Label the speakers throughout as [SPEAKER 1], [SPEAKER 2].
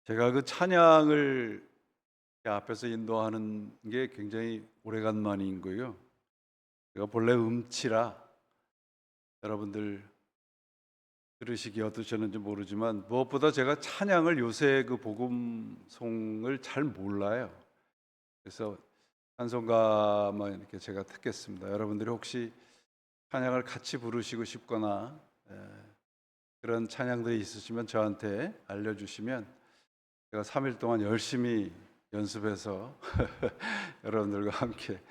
[SPEAKER 1] 제가 그 찬양을 앞에서 인도하는 게 굉장히 오래간만인 거예요. 제가 본래 음치라 여러분들 들으시기 어떠셨는지 모르지만 무엇보다 제가 찬양을 요새 그 복음송을 잘 몰라요. 그래서 찬송가만 이렇게 제가 듣겠습니다. 여러분들이 혹시 찬양을 같이 부르시고 싶거나 그런 찬양들이 있으시면 저한테 알려주시면 제가 3일 동안 열심히 연습해서 여러분들과 함께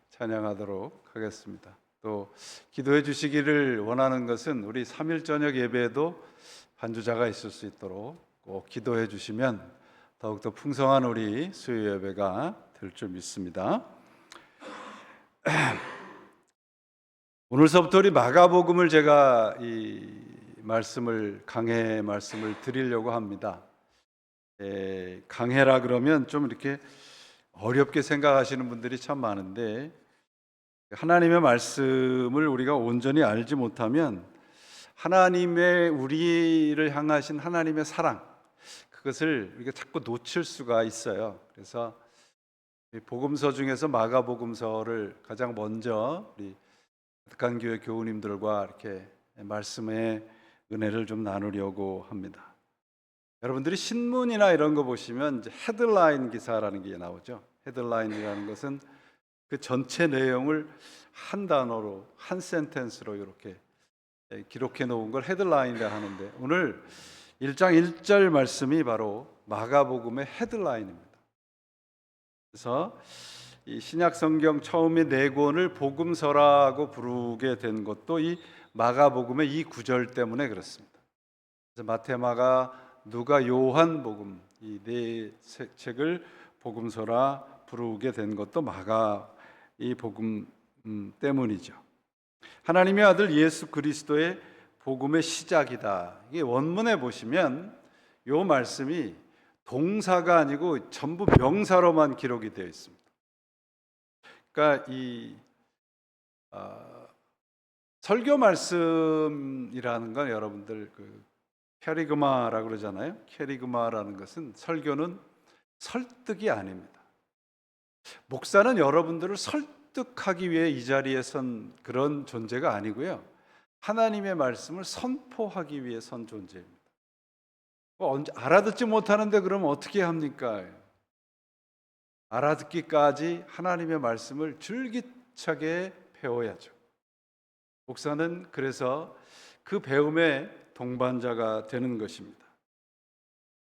[SPEAKER 1] 찬양하도록 하겠습니다. 또 기도해 주시기를 원하는 것은 우리 3일 저녁 예배에도 반주자가 있을 수 있도록 꼭 기도해 주시면 더욱더 풍성한 우리 수요 예배가 될 줄 믿습니다. 오늘서부터 우리 마가복음을 제가 이 말씀을 강해 말씀을 드리려고 합니다. 강해라 그러면 좀 이렇게 어렵게 생각하시는 분들이 참 많은데 하나님의 말씀을 우리가 온전히 알지 못하면 하나님의 우리를 향하신 하나님의 사랑 그것을 우리가 자꾸 놓칠 수가 있어요. 그래서 복음서 중에서 마가복음서를 가장 먼저 우리 가득한 교회 교우님들과 이렇게 말씀의 은혜를 좀 나누려고 합니다. 여러분들이 신문이나 이런 거 보시면 이제 헤드라인 기사라는 게 나오죠. 헤드라인이라는 것은 그 전체 내용을 한 단어로 한 센텐스로 이렇게 기록해 놓은 걸 헤드라인이라 하는데 오늘 1장 1절 말씀이 바로 마가복음의 헤드라인입니다. 그래서 이 신약 성경 처음에 네 권을 복음서라고 부르게 된 것도 이 마가복음의 이 구절 때문에 그렇습니다. 그래서 마태, 마가, 누가, 요한 복음 이 네 책을 복음서라 부르게 된 것도 마가 이 복음 때문이죠. 하나님의 아들 예수 그리스도의 복음의 시작이다. 이게 원문에 보시면 요 말씀이 동사가 아니고 전부 명사로만 기록이 되어 있습니다. 그러니까 이 설교 말씀이라는 건 여러분들 캐리그마라고 그러잖아요. 캐리그마라는 것은 설교는 설득이 아닙니다. 목사는 여러분들을 설득하기 위해 이 자리에 선 그런 존재가 아니고요. 하나님의 말씀을 선포하기 위해 선 존재입니다. 알아듣지 못하는데 그러면 어떻게 합니까? 알아듣기까지 하나님의 말씀을 줄기차게 배워야죠. 목사는 그래서 그 배움의 동반자가 되는 것입니다.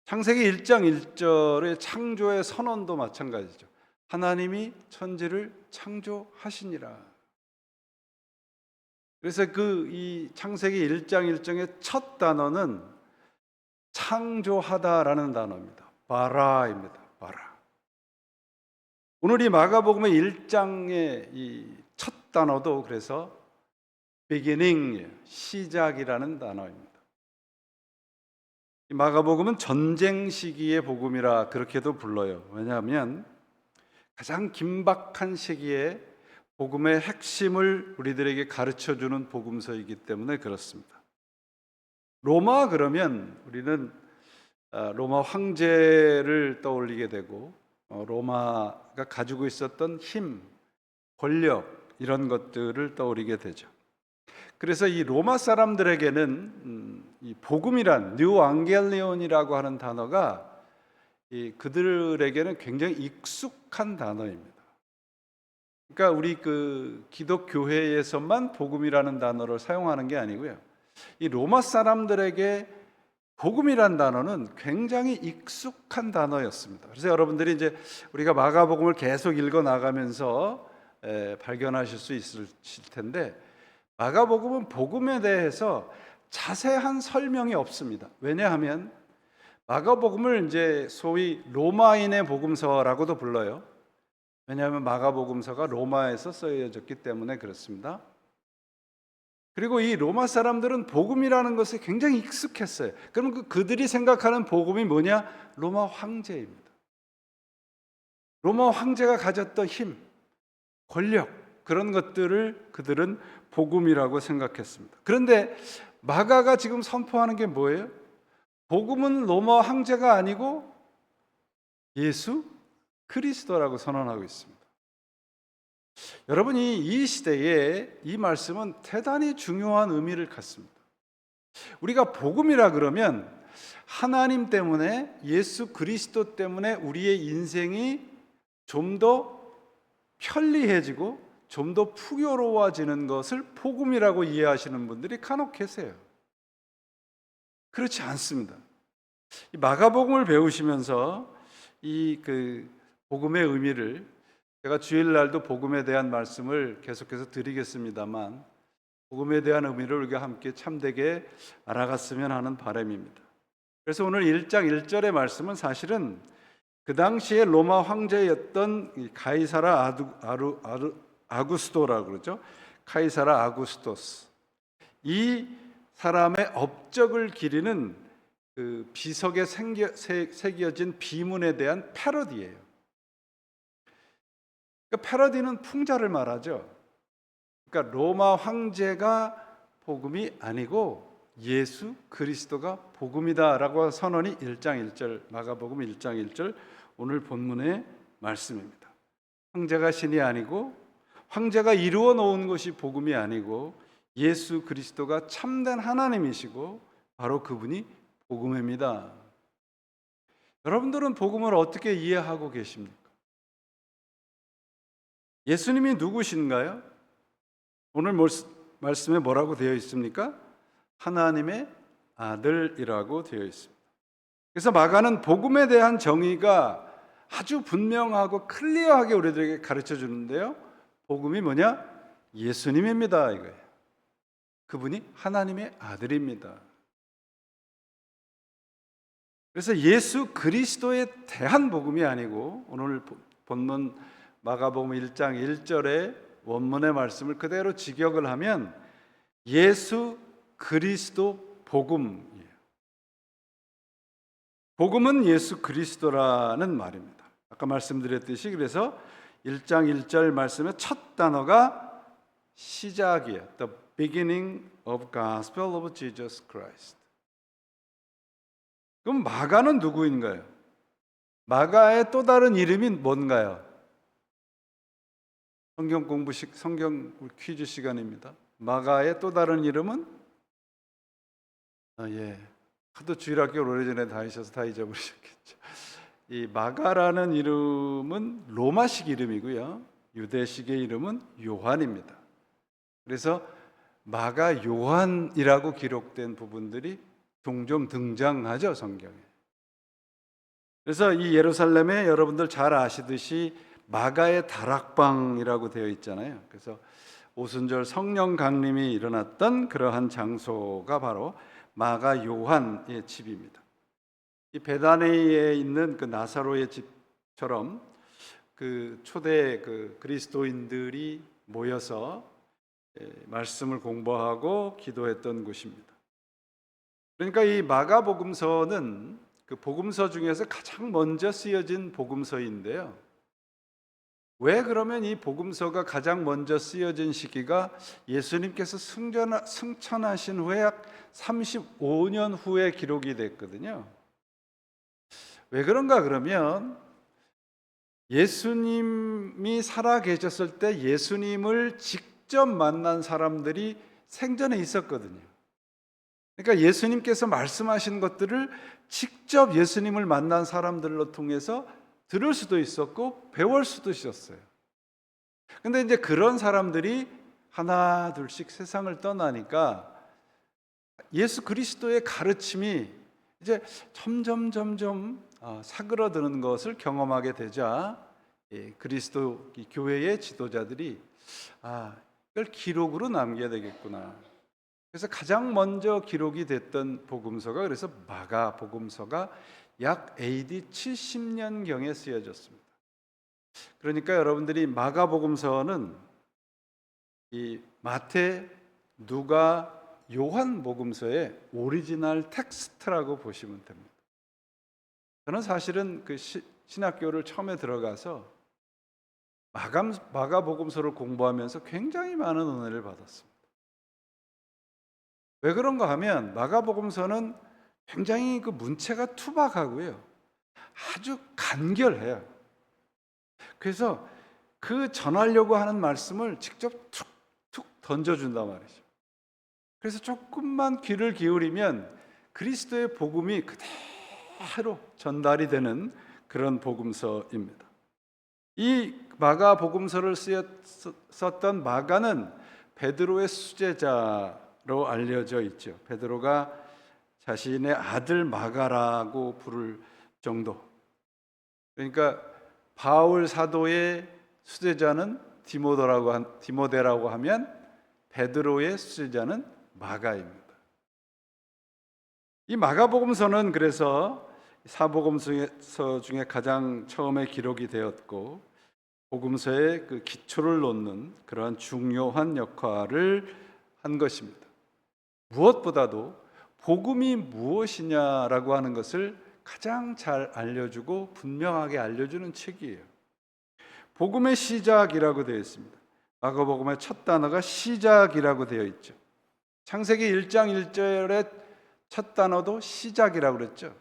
[SPEAKER 1] 창세기 1장 1절의 창조의 선언도 마찬가지죠. 하나님이 천지를 창조하시니라. 그래서 이 창세기 1장 1절의 첫 단어는 창조하다라는 단어입니다. 바라입니다. 바라. 오늘 이 마가복음의 1장의 이 첫 단어도 그래서 beginning, 시작이라는 단어입니다. 이 마가복음은 전쟁 시기의 복음이라 그렇게도 불러요. 왜냐하면 가장 긴박한 시기에 복음의 핵심을 우리들에게 가르쳐주는 복음서이기 때문에 그렇습니다. 로마 그러면 우리는 로마 황제를 떠올리게 되고 로마가 가지고 있었던 힘, 권력 이런 것들을 떠올리게 되죠. 그래서 이 로마 사람들에게는 이 복음이란 뉴 안겔리온이라고 하는 단어가 그들에게는 굉장히 익숙한 단어입니다. 그러니까 우리 기독교회에서만 복음이라는 단어를 사용하는 게 아니고요. 이 로마 사람들에게 복음이란 단어는 굉장히 익숙한 단어였습니다. 그래서 여러분들이 이제 우리가 마가복음을 계속 읽어 나가면서 발견하실 수 있을 텐데 마가복음은 복음에 대해서 자세한 설명이 없습니다. 왜냐하면 마가복음을 이제 소위 로마인의 복음서라고도 불러요. 왜냐하면 마가복음서가 로마에서 쓰여졌기 때문에 그렇습니다. 그리고 이 로마 사람들은 복음이라는 것에 굉장히 익숙했어요. 그럼 그들이 생각하는 복음이 뭐냐? 로마 황제입니다. 로마 황제가 가졌던 힘, 권력 그런 것들을 그들은 복음이라고 생각했습니다. 그런데 마가가 지금 선포하는 게 뭐예요? 복음은 로마 황제가 아니고 예수 그리스도라고 선언하고 있습니다. 여러분이 이 시대에 이 말씀은 대단히 중요한 의미를 갖습니다. 우리가 복음이라 그러면 하나님 때문에, 예수 그리스도 때문에 우리의 인생이 좀 더 편리해지고 좀 더 풍요로워지는 것을 복음이라고 이해하시는 분들이 간혹 계세요. 그렇지 않습니다. 이 마가복음을 배우시면서 이 복음의 의미를, 제가 주일날도 복음에 대한 말씀을 계속해서 드리겠습니다만, 복음에 대한 의미를 우리가 함께 참되게 알아갔으면 하는 바람입니다. 그래서 오늘 1장 1절의 말씀은 사실은 그 당시에 로마 황제였던 카이사라 아구스토라고 그러죠. 카이사라 아구스토스, 이 사람의 업적을 기리는 그 비석에 새겨진 비문에 대한 패러디예요. 그러니까 패러디는 풍자를 말하죠. 그러니까 로마 황제가 복음이 아니고 예수 그리스도가 복음이다라고 선언이 1장 1절, 마가복음 1장 1절 오늘 본문의 말씀입니다. 황제가 신이 아니고 황제가 이루어 놓은 것이 복음이 아니고 예수 그리스도가 참된 하나님이시고 바로 그분이 복음입니다. 여러분들은 복음을 어떻게 이해하고 계십니까? 예수님이 누구신가요? 오늘 말씀에 뭐라고 되어 있습니까? 하나님의 아들이라고 되어 있습니다. 그래서 마가는 복음에 대한 정의가 아주 분명하고 클리어하게 우리들에게 가르쳐 주는데요. 복음이 뭐냐? 예수님입니다, 이거예요. 그분이 하나님의 아들입니다. 그래서 예수 그리스도에 대한 복음이 아니고, 오늘 본문 마가복음 1장 1절의 원문의 말씀을 그대로 직역을 하면 예수 그리스도 복음이에요. 복음은 예수 그리스도라는 말입니다. 아까 말씀드렸듯이, 그래서 1장 1절 말씀의 첫 단어가 시작이에요. The beginning of gospel of Jesus Christ. 그럼 마가는 누구인가요? 마가의 또 다른 이름이 뭔가요? 성경 퀴즈 시간입니다. 마가의 또 다른 이름은 하도 주일학교 오래전에 다니셔서 다 잊어버리셨겠죠. 이 마가라는 이름은 로마식 이름이고요, 유대식의 이름은 요한입니다. 그래서 마가 요한이라고 기록된 부분들이 종종 등장하죠, 성경에. 그래서 이 예루살렘에 여러분들 잘 아시듯이 마가의 다락방이라고 되어 있잖아요. 그래서 오순절 성령 강림이 일어났던 그러한 장소가 바로 마가 요한의 집입니다. 이 베다니에 있는 그 나사로의 집처럼 그 초대 그리스도인들이 모여서 말씀을 공부하고 기도했던 곳입니다. 그러니까 이 마가복음서는 그 복음서 중에서 가장 먼저 쓰여진 복음서인데요. 왜 그러면 이 복음서가 가장 먼저 쓰여진 시기가 예수님께서 승천하신 후에 약 35년 후에 기록이 됐거든요. 왜 그런가 그러면 예수님이 살아 계셨을 때 예수님을 직접 만난 사람들이 생전에 있었거든요. 그러니까 예수님께서 말씀하신 것들을 직접 예수님을 만난 사람들로 통해서 들을 수도 있었고 배울 수도 있었어요. 근데 이제 그런 사람들이 하나 둘씩 세상을 떠나니까 예수 그리스도의 가르침이 이제 점점 사그러드는 것을 경험하게 되자 그리스도 교회의 지도자들이 이걸 기록으로 남겨야 되겠구나. 그래서 가장 먼저 기록이 됐던 복음서가, 그래서 마가 복음서가 약 AD 70년경에 쓰여졌습니다. 그러니까 여러분들이 마가 복음서는 이 마태, 누가, 요한 복음서의 오리지널 텍스트라고 보시면 됩니다. 저는 사실은 그 신학교를 처음에 들어가서 마가 복음서를 공부하면서 굉장히 많은 은혜를 받았습니다. 왜 그런가 하면 마가 복음서는 굉장히 그 문체가 투박하고요, 아주 간결해요. 그래서 그 전하려고 하는 말씀을 직접 툭툭 던져준단 말이죠. 그래서 조금만 귀를 기울이면 그리스도의 복음이 그대로 전달이 되는 그런 복음서입니다. 이 마가 복음서를 썼던 마가는 베드로의 수제자로 알려져 있죠. 베드로가 자신의 아들 마가라고 부를 정도. 그러니까 바울 사도의 수제자는 디모데라고 하면 베드로의 수제자는 마가입니다. 이 마가복음서는 그래서 사복음서 중에 가장 처음에 기록이 되었고 복음서의 그 기초를 놓는 그러한 중요한 역할을 한 것입니다. 무엇보다도 복음이 무엇이냐라고 하는 것을 가장 잘 알려주고 분명하게 알려주는 책이에요. 복음의 시작이라고 되어 있습니다. 마가복음의 첫 단어가 시작이라고 되어 있죠. 창세기 1장 1절의 첫 단어도 시작이라고 그랬죠.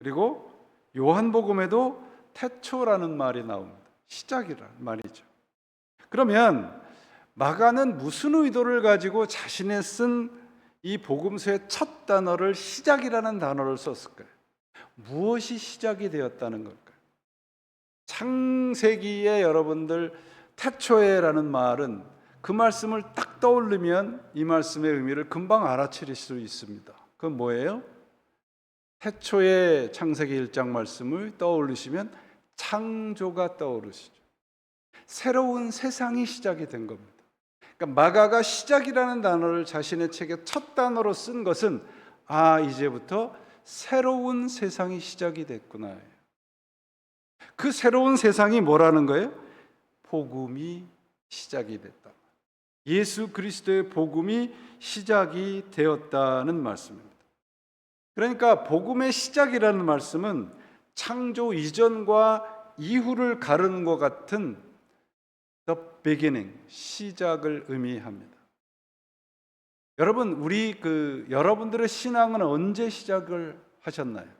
[SPEAKER 1] 그리고 요한복음에도 태초라는 말이 나옵니다. 시작이라는 말이죠. 그러면 마가는 무슨 의도를 가지고 자신이 쓴 이 복음서의 첫 단어를 시작이라는 단어를 썼을까요? 무엇이 시작이 되었다는 걸까요? 창세기에 여러분들 태초에라는 말은 그 말씀을 딱 떠올리면 이 말씀의 의미를 금방 알아차릴 수 있습니다. 그건 뭐예요? 태초에 창세기 1장 말씀을 떠올리시면 창조가 떠오르시죠. 새로운 세상이 시작이 된 겁니다. 그러니까 마가가 시작이라는 단어를 자신의 책의 첫 단어로 쓴 것은 이제부터 새로운 세상이 시작이 됐구나. 그 새로운 세상이 뭐라는 거예요? 복음이 시작이 됐다. 예수 그리스도의 복음이 시작이 되었다는 말씀입니다. 그러니까 복음의 시작이라는 말씀은 창조 이전과 이후를 가르는 것 같은 the beginning, 시작을 의미합니다. 여러분, 여러분들의 신앙은 언제 시작을 하셨나요?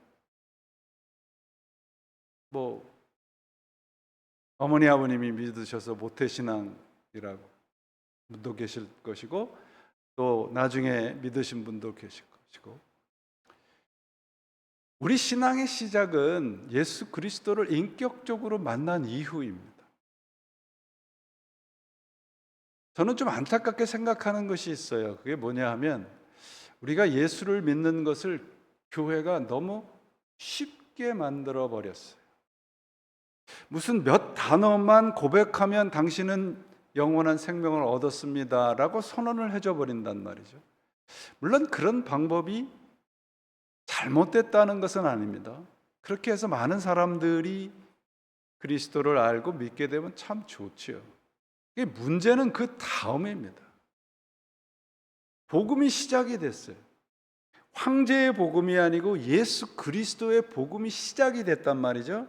[SPEAKER 1] 어머니 아버님이 믿으셔서 모태신앙이라고 분도 계실 것이고 또 나중에 믿으신 분도 계실 것이고 우리 신앙의 시작은 예수 그리스도를 인격적으로 만난 이후입니다. 저는 좀 안타깝게 생각하는 것이 있어요. 그게 뭐냐 하면 우리가 예수를 믿는 것을 교회가 너무 쉽게 만들어 버렸어요. 무슨 몇 단어만 고백하면 당신은 영원한 생명을 얻었습니다 라고 선언을 해줘 버린단 말이죠. 물론 그런 방법이 잘못됐다는 것은 아닙니다. 그렇게 해서 많은 사람들이 그리스도를 알고 믿게 되면 참 좋지요. 문제는 그 다음입니다. 복음이 시작이 됐어요. 황제의 복음이 아니고 예수 그리스도의 복음이 시작이 됐단 말이죠.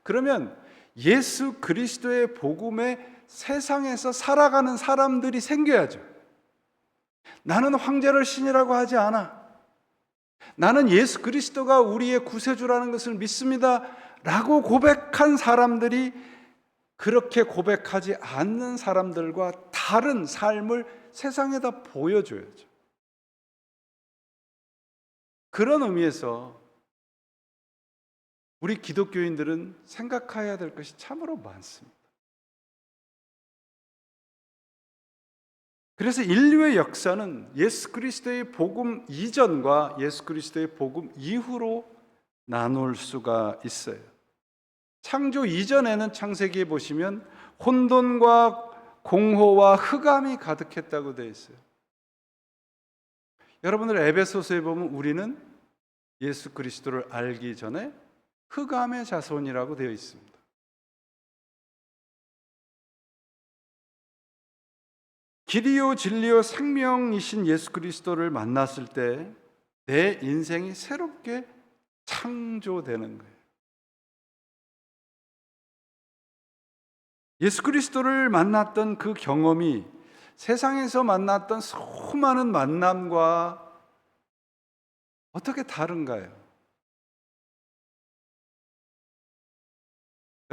[SPEAKER 1] 그러면 예수 그리스도의 복음에 세상에서 살아가는 사람들이 생겨야죠. 나는 황제를 신이라고 하지 않아. 나는 예수 그리스도가 우리의 구세주라는 것을 믿습니다 라고 고백한 사람들이 그렇게 고백하지 않는 사람들과 다른 삶을 세상에다 보여줘야죠. 그런 의미에서 우리 기독교인들은 생각해야 될 것이 참으로 많습니다. 그래서 인류의 역사는 예수 그리스도의 복음 이전과 예수 그리스도의 복음 이후로 나눌 수가 있어요. 창조 이전에는 창세기에 보시면 혼돈과 공허와 흑암이 가득했다고 되어 있어요. 여러분들 에베소서에 보면 우리는 예수 그리스도를 알기 전에 흑암의 자손이라고 되어 있습니다. 길이요 진리요 생명이신 예수 그리스도를 만났을 때 내 인생이 새롭게 창조되는 거예요. 예수 그리스도를 만났던 그 경험이 세상에서 만났던 수많은 만남과 어떻게 다른가요?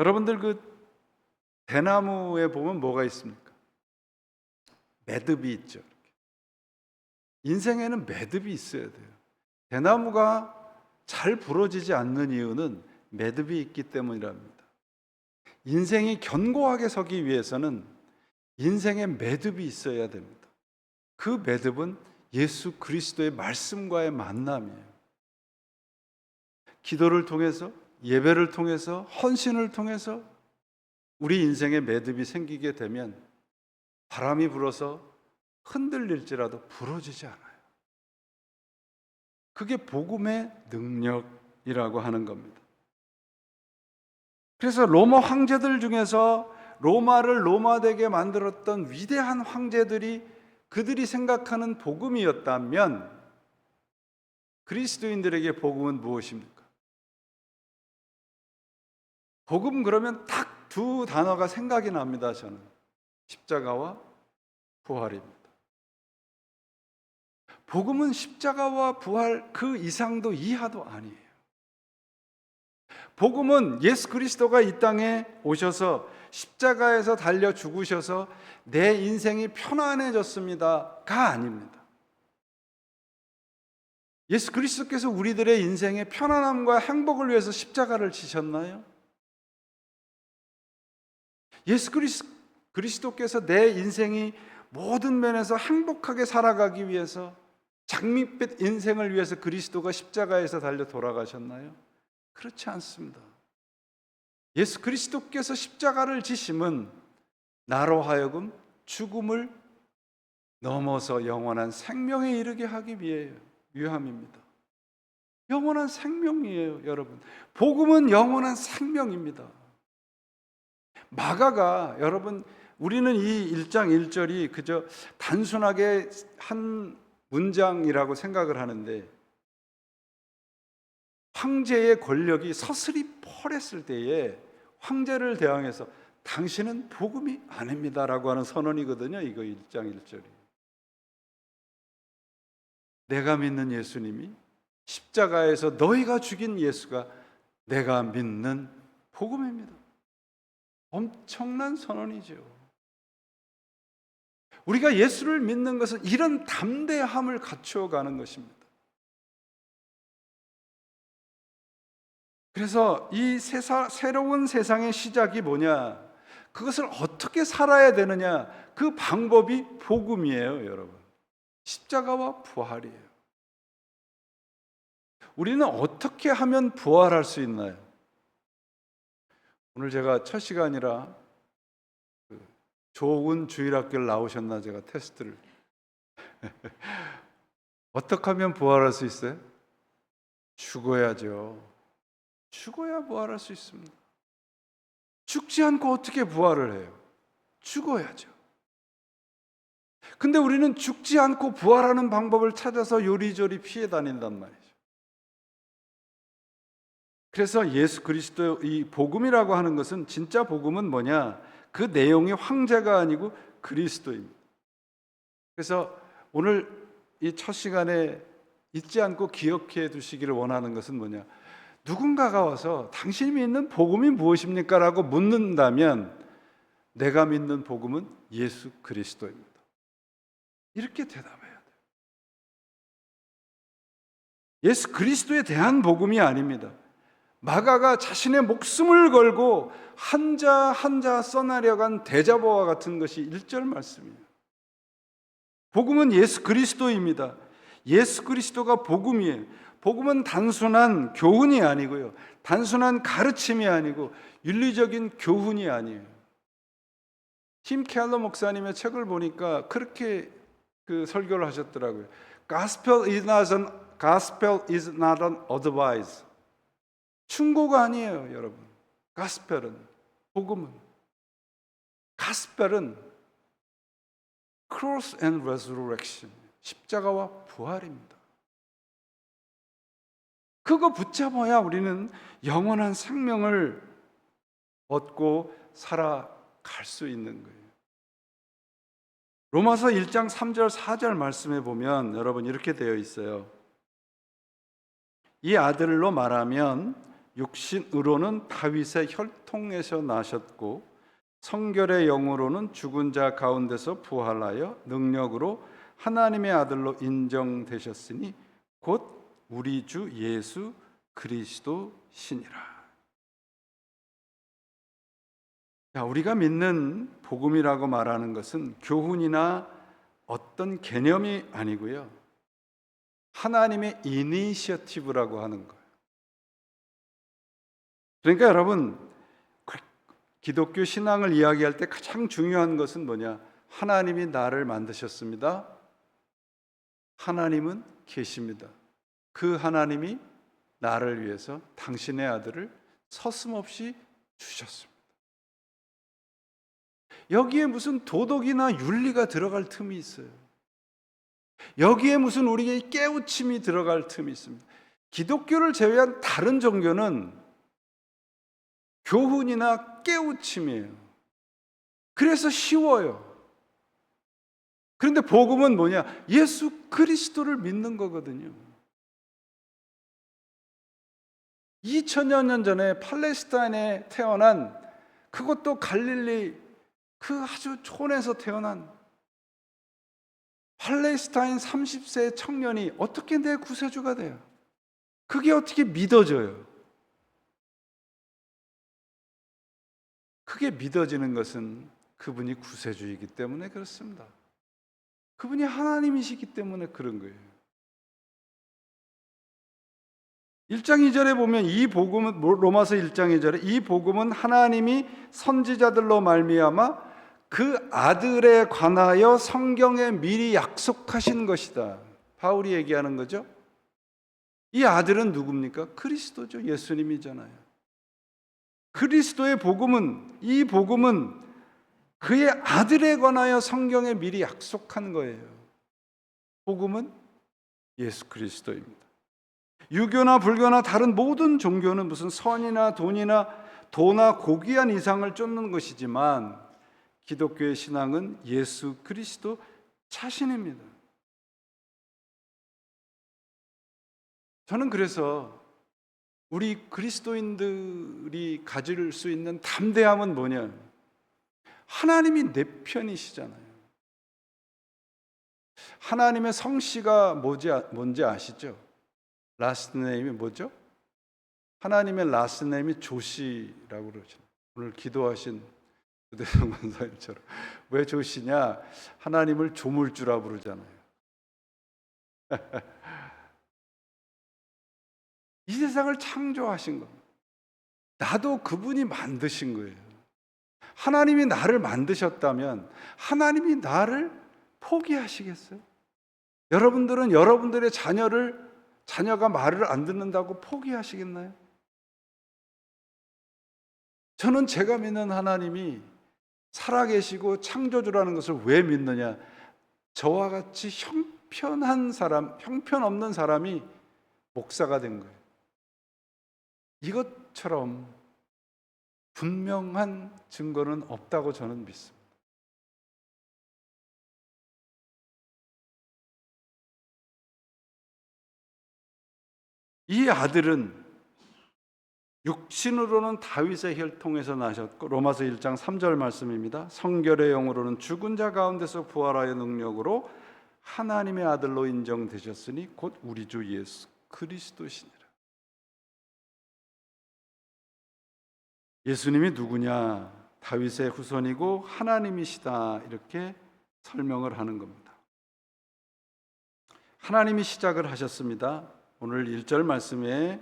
[SPEAKER 1] 여러분들 대나무에 보면 뭐가 있습니까? 매듭이 있죠. 인생에는 매듭이 있어야 돼요. 대나무가 잘 부러지지 않는 이유는 매듭이 있기 때문이랍니다. 인생이 견고하게 서기 위해서는 인생에 매듭이 있어야 됩니다. 그 매듭은 예수 그리스도의 말씀과의 만남이에요. 기도를 통해서, 예배를 통해서, 헌신을 통해서 우리 인생에 매듭이 생기게 되면 바람이 불어서 흔들릴지라도 부러지지 않아요. 그게 복음의 능력이라고 하는 겁니다. 그래서 로마 황제들 중에서 로마를 로마되게 만들었던 위대한 황제들이 그들이 생각하는 복음이었다면 그리스도인들에게 복음은 무엇입니까? 복음 그러면 딱 두 단어가 생각이 납니다. 저는 십자가와 부활입니다. 복음은 십자가와 부활 그 이상도 이하도 아니에요. 복음은 예수 그리스도가 이 땅에 오셔서 십자가에서 달려 죽으셔서 내 인생이 편안해졌습니다가 아닙니다. 예수 그리스도께서 우리들의 인생의 편안함과 행복을 위해서 십자가를 지셨나요? 예수 그리스도께서 내 인생이 모든 면에서 행복하게 살아가기 위해서 장밋빛 인생을 위해서 그리스도가 십자가에서 달려 돌아가셨나요? 그렇지 않습니다. 예수 그리스도께서 십자가를 지심은 나로 하여금 죽음을 넘어서 영원한 생명에 이르게 하기 위함입니다. 영원한 생명이에요, 여러분. 복음은 영원한 생명입니다. 마가가 여러분 우리는 이 1장 1절이 그저 단순하게 한 문장이라고 생각을 하는데 황제의 권력이 서슬이 펄했을 때에 황제를 대항해서 당신은 복음이 아닙니다라고 하는 선언이거든요. 이거 1장 1절이. 내가 믿는 예수님이 십자가에서 너희가 죽인 예수가 내가 믿는 복음입니다. 엄청난 선언이죠. 우리가 예수를 믿는 것은 이런 담대함을 갖추어 가는 것입니다. 그래서 이 새로운 세상의 시작이 뭐냐? 그것을 어떻게 살아야 되느냐? 그 방법이 복음이에요, 여러분. 십자가와 부활이에요. 우리는 어떻게 하면 부활할 수 있나요? 오늘 제가 첫 시간이라 좋은 주일학교를 나오셨나 제가 테스트를 어떻게 하면 부활할 수 있어요? 죽어야죠. 죽어야 부활할 수 있습니다. 죽지 않고 어떻게 부활을 해요? 죽어야죠. 근데 우리는 죽지 않고 부활하는 방법을 찾아서 요리조리 피해 다닌단 말이죠. 그래서 예수 그리스도 이 복음이라고 하는 것은 진짜 복음은 뭐냐? 그 내용이 황제가 아니고 그리스도입니다. 그래서 오늘 이 첫 시간에 잊지 않고 기억해 두시기를 원하는 것은 뭐냐? 누군가가 와서 당신이 믿는 복음이 무엇입니까? 라고 묻는다면 내가 믿는 복음은 예수 그리스도입니다. 이렇게 대답해야 돼요. 예수 그리스도에 대한 복음이 아닙니다. 마가가 자신의 목숨을 걸고 한자 한자 써나려간 대자보와 같은 것이 1절 말씀이에요. 복음은 예수 그리스도입니다. 예수 그리스도가 복음이에요. 복음은 단순한 교훈이 아니고요, 단순한 가르침이 아니고 윤리적인 교훈이 아니에요. 팀 켈러 목사님의 책을 보니까 그렇게 설교를 하셨더라고요. Gospel is not an advice. 충고가 아니에요, 여러분. 가스펠은, 복음은, 가스펠은 cross and resurrection, 십자가와 부활입니다. 그거 붙잡아야 우리는 영원한 생명을 얻고 살아갈 수 있는 거예요. 로마서 1장 3절 4절 말씀에 보면 여러분 이렇게 되어 있어요. 이 아들로 말하면 육신으로는 다윗의 혈통에서 나셨고 성결의 영으로는 죽은 자 가운데서 부활하여 능력으로 하나님의 아들로 인정되셨으니 곧 우리 주 예수 그리스도시니라. 자, 우리가 믿는 복음이라고 말하는 것은 교훈이나 어떤 개념이 아니고요, 하나님의 이니셔티브라고 하는 거예요. 그러니까 여러분, 기독교 신앙을 이야기할 때 가장 중요한 것은 뭐냐? 하나님이 나를 만드셨습니다. 하나님은 계십니다. 그 하나님이 나를 위해서 당신의 아들을 서슴없이 주셨습니다. 여기에 무슨 도덕이나 윤리가 들어갈 틈이 있어요. 여기에 무슨 우리의 깨우침이 들어갈 틈이 있습니다. 기독교를 제외한 다른 종교는 교훈이나 깨우침이에요. 그래서 쉬워요. 그런데 복음은 뭐냐? 예수 그리스도를 믿는 거거든요. 2000여 년 전에 팔레스타인에 태어난, 그것도 갈릴리 그 아주 촌에서 태어난 팔레스타인 30세 청년이 어떻게 내 구세주가 돼요? 그게 어떻게 믿어져요? 그게 믿어지는 것은 그분이 구세주이기 때문에 그렇습니다. 그분이 하나님이시기 때문에 그런 거예요. 1장 2절에 보면 이 복음은, 로마서 1장 2절에 이 복음은 하나님이 선지자들로 말미암아 그 아들에 관하여 성경에 미리 약속하신 것이다. 바울이 얘기하는 거죠. 이 아들은 누굽니까? 그리스도죠. 예수님이잖아요. 그리스도의 복음은, 이 복음은 그의 아들에 관하여 성경에 미리 약속한 거예요. 복음은 예수 그리스도입니다. 유교나 불교나 다른 모든 종교는 무슨 선이나 도나 고귀한 이상을 쫓는 것이지만 기독교의 신앙은 예수 그리스도 자신입니다. 저는 그래서 우리 그리스도인들이 가질 수 있는 담대함은 뭐냐? 하나님이 내 편이시잖아요. 하나님의 성씨가 뭔지 아시죠? 라스트 네임이 뭐죠? 하나님의 라스트 네임이 조시라고 그러죠. 오늘 기도하신 구대성 권사님처럼. 왜 조시냐? 하나님을 조물주라 부르잖아요. 이 세상을 창조하신 겁니다. 나도 그분이 만드신 거예요. 하나님이 나를 만드셨다면 하나님이 나를 포기하시겠어요? 여러분들은 여러분들의 자녀가 말을 안 듣는다고 포기하시겠나요? 저는 제가 믿는 하나님이 살아계시고 창조주라는 것을 왜 믿느냐? 저와 같이 형편없는 사람이 목사가 된 거예요. 이것처럼 분명한 증거는 없다고 저는 믿습니다. 이 아들은 육신으로는 다윗의 혈통에서 나셨고, 로마서 1장 3절 말씀입니다. 성결의 영으로는 죽은 자 가운데서 부활하여 능력으로 하나님의 아들로 인정되셨으니 곧 우리 주 예수 그리스도시니라. 예수님이 누구냐? 다윗의 후손이고 하나님이시다, 이렇게 설명을 하는 겁니다. 하나님이 시작을 하셨습니다. 오늘 1절 말씀에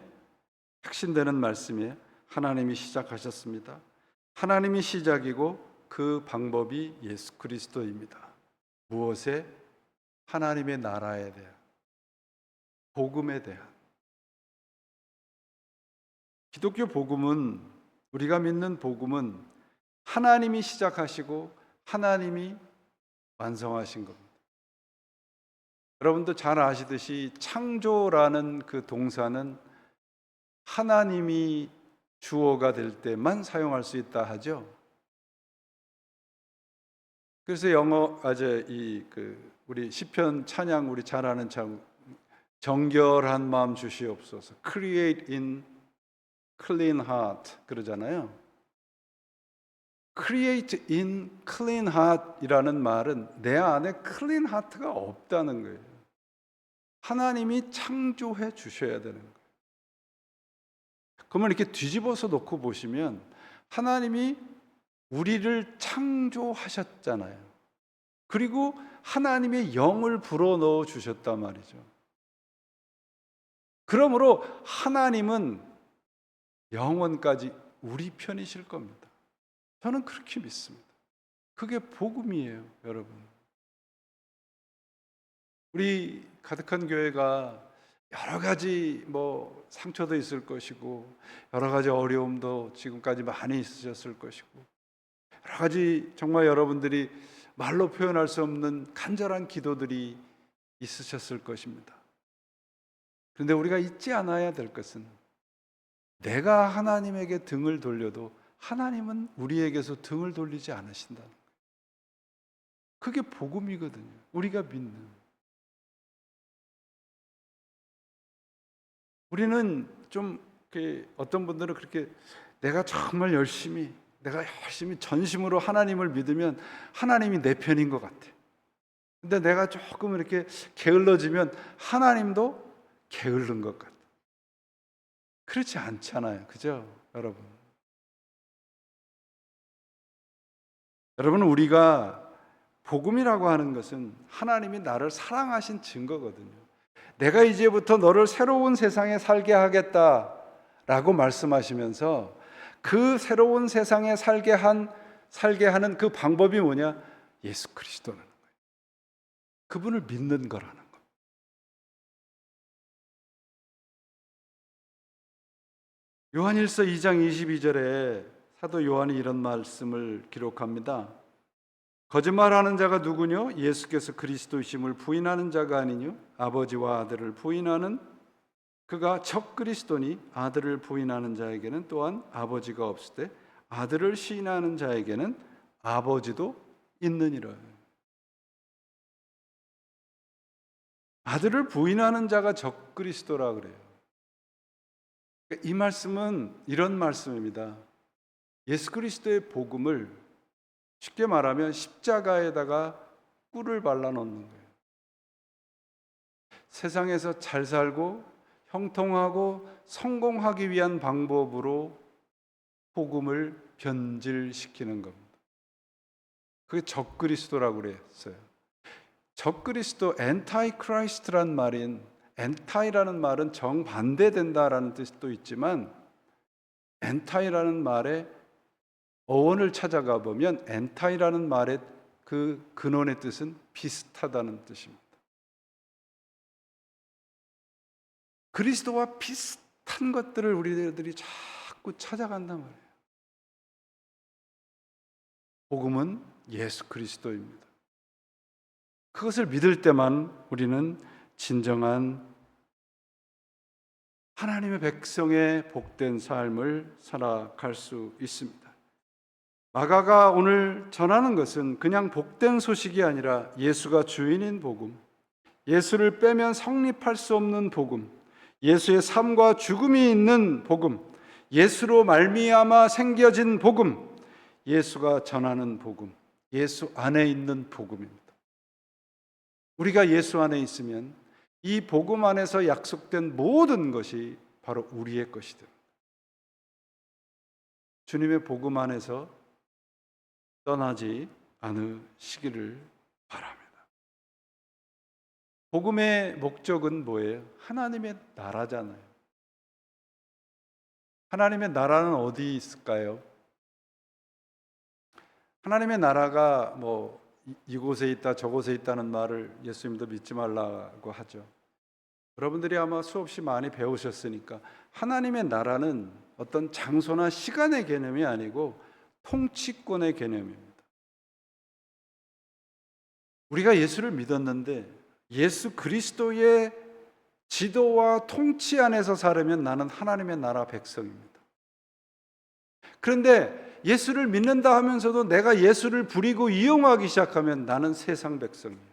[SPEAKER 1] 핵심되는 말씀이에요. 하나님이 시작하셨습니다. 하나님이 시작이고 그 방법이 예수 그리스도입니다. 무엇에? 하나님의 나라에 대한, 복음에 대한. 기독교 복음은, 우리가 믿는 복음은 하나님이 시작하시고 하나님이 완성하신 겁니다. 여러분도 잘 아시듯이 창조라는 그 동사는 하나님이 주어가 될 때만 사용할 수 있다 하죠. 그래서 우리 시편 찬양, 우리 잘 아는 참, 정결한 마음 주시옵소서. Create in clean heart 그러잖아요. create in clean heart이라는 말은 내 안에 clean heart가 없다는 거예요. 하나님이 창조해 주셔야 되는 거예요. 그러면 이렇게 뒤집어서 놓고 보시면 하나님이 우리를 창조하셨잖아요. 그리고 하나님의 영을 불어넣어 주셨단 말이죠. 그러므로 하나님은 영원까지 우리 편이실 겁니다. 저는 그렇게 믿습니다. 그게 복음이에요, 여러분. 우리 가득한 교회가 여러 가지 상처도 있을 것이고 여러 가지 어려움도 지금까지 많이 있으셨을 것이고 여러 가지 정말 여러분들이 말로 표현할 수 없는 간절한 기도들이 있으셨을 것입니다. 그런데 우리가 잊지 않아야 될 것은 내가 하나님에게 등을 돌려도 하나님은 우리에게서 등을 돌리지 않으신다는 거예요. 그게 복음이거든요. 우리가 믿는. 우리는 좀 어떤 분들은 그렇게 내가 열심히 전심으로 하나님을 믿으면 하나님이 내 편인 것 같아. 근데 내가 조금 이렇게 게을러지면 하나님도 게으른 것 같아. 그렇지 않잖아요. 그죠? 여러분. 여러분, 우리가 복음이라고 하는 것은 하나님이 나를 사랑하신 증거거든요. 내가 이제부터 너를 새로운 세상에 살게 하겠다라고 말씀하시면서 그 새로운 세상에 살게 하는 그 방법이 뭐냐? 예수 그리스도라는 거예요. 그분을 믿는 거라는 거예요. 요한일서 2장 22절에 사도 요한이 이런 말씀을 기록합니다. 거짓말하는 자가 누구뇨? 예수께서 그리스도이심을 부인하는 자가 아니뇨? 아버지와 아들을 부인하는 그가 적그리스도니 아들을 부인하는 자에게는 또한 아버지가 없을 때 아들을 시인하는 자에게는 아버지도 있느니라. 아들을 부인하는 자가 적그리스도라 그래요. 이 말씀은 이런 말씀입니다. 예수 그리스도의 복음을 쉽게 말하면 십자가에다가 꿀을 발라놓는 거예요. 세상에서 잘 살고 형통하고 성공하기 위한 방법으로 복음을 변질시키는 겁니다. 그게 적그리스도라고 그랬어요. 적그리스도, 엔타이크라이스트란 말인, 엔타이라는 말은 정반대된다라는 뜻도 있지만 엔타이라는 말의 어원을 찾아가 보면 엔타이라는 말의 그 근원의 뜻은 비슷하다는 뜻입니다. 그리스도와 비슷한 것들을 우리들이 자꾸 찾아간단 말이에요. 복음은 예수 그리스도입니다. 그것을 믿을 때만 우리는 진정한 하나님의 백성의 복된 삶을 살아갈 수 있습니다. 마가가 오늘 전하는 것은 그냥 복된 소식이 아니라 예수가 주인인 복음, 예수를 빼면 성립할 수 없는 복음, 예수의 삶과 죽음이 있는 복음, 예수로 말미암아 생겨진 복음, 예수가 전하는 복음, 예수 안에 있는 복음입니다. 우리가 예수 안에 있으면 이 복음 안에서 약속된 모든 것이 바로 우리의 것이 됩니다. 주님의 복음 안에서 떠나지 않으시기를 바랍니다. 복음의 목적은 뭐예요? 하나님의 나라잖아요. 하나님의 나라는 어디 있을까요? 하나님의 나라가 이곳에 있다 저곳에 있다는 말을 예수님도 믿지 말라고 하죠. 여러분들이 아마 수없이 많이 배우셨으니까 하나님의 나라는 어떤 장소나 시간의 개념이 아니고 통치권의 개념입니다. 우리가 예수를 믿었는데 예수 그리스도의 지도와 통치 안에서 살으면 나는 하나님의 나라 백성입니다. 그런데 예수를 믿는다 하면서도 내가 예수를 부리고 이용하기 시작하면 나는 세상 백성이에요.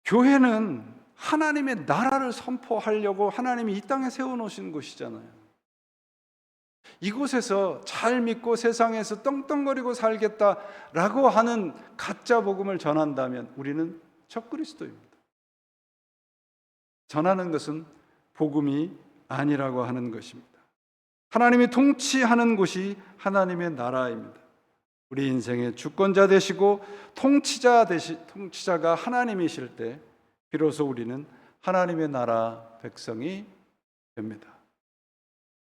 [SPEAKER 1] 교회는 하나님의 나라를 선포하려고 하나님이 이 땅에 세워놓으신 곳이잖아요. 이곳에서 잘 믿고 세상에서 떵떵거리고 살겠다라고 하는 가짜 복음을 전한다면 우리는 적그리스도입니다. 전하는 것은 복음이 아니라고 하는 것입니다. 하나님이 통치하는 곳이 하나님의 나라입니다. 우리 인생의 주권자 되시고 통치자가 하나님이실 때 비로소 우리는 하나님의 나라 백성이 됩니다.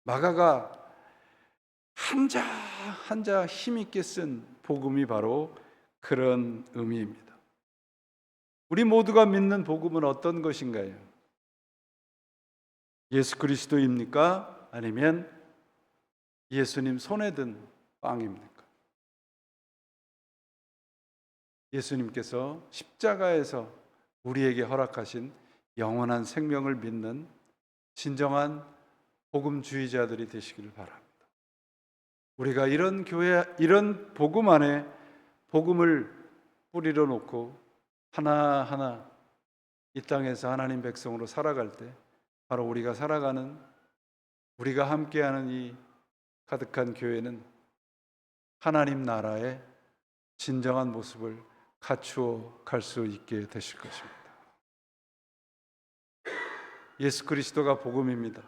[SPEAKER 1] 마가가 한자 한자 힘있게 쓴 복음이 바로 그런 의미입니다. 우리 모두가 믿는 복음은 어떤 것인가요? 예수 그리스도입니까? 아니면 예수님 손에 든 빵입니까? 예수님께서 십자가에서 우리에게 허락하신 영원한 생명을 믿는 진정한 복음주의자들이 되시기를 바랍니다. 우리가 이런 교회, 이런 복음 안에 복음을 뿌리려 놓고 하나하나 이 땅에서 하나님 백성으로 살아갈 때 바로 우리가 살아가는, 우리가 함께하는 이 가득한 교회는 하나님 나라의 진정한 모습을 갖추어 갈 수 있게 되실 것입니다. 예수 그리스도가 복음입니다.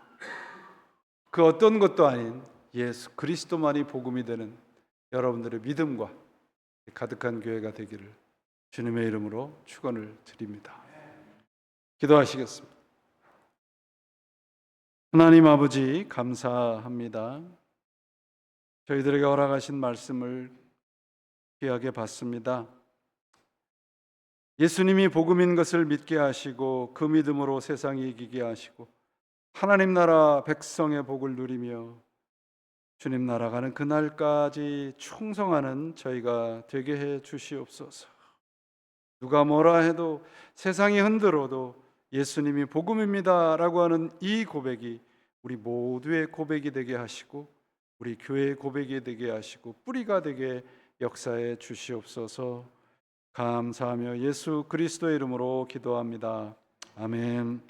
[SPEAKER 1] 그 어떤 것도 아닌 예수 그리스도만이 복음이 되는 여러분들의 믿음과 가득한 교회가 되기를 주님의 이름으로 축원을 드립니다. 기도하시겠습니다. 하나님 아버지, 감사합니다. 저희들에게 허락하신 말씀을 귀하게 받습니다. 예수님이 복음인 것을 믿게 하시고 그 믿음으로 세상이 이기게 하시고 하나님 나라 백성의 복을 누리며 주님 나라가는 그날까지 충성하는 저희가 되게 해 주시옵소서. 누가 뭐라 해도, 세상이 흔들어도 예수님이 복음입니다 라고 하는 이 고백이 우리 모두의 고백이 되게 하시고 우리 교회의 고백이 되게 하시고 뿌리가 되게 역사해 주시옵소서. 감사하며 예수 그리스도의 이름으로 기도합니다. 아멘.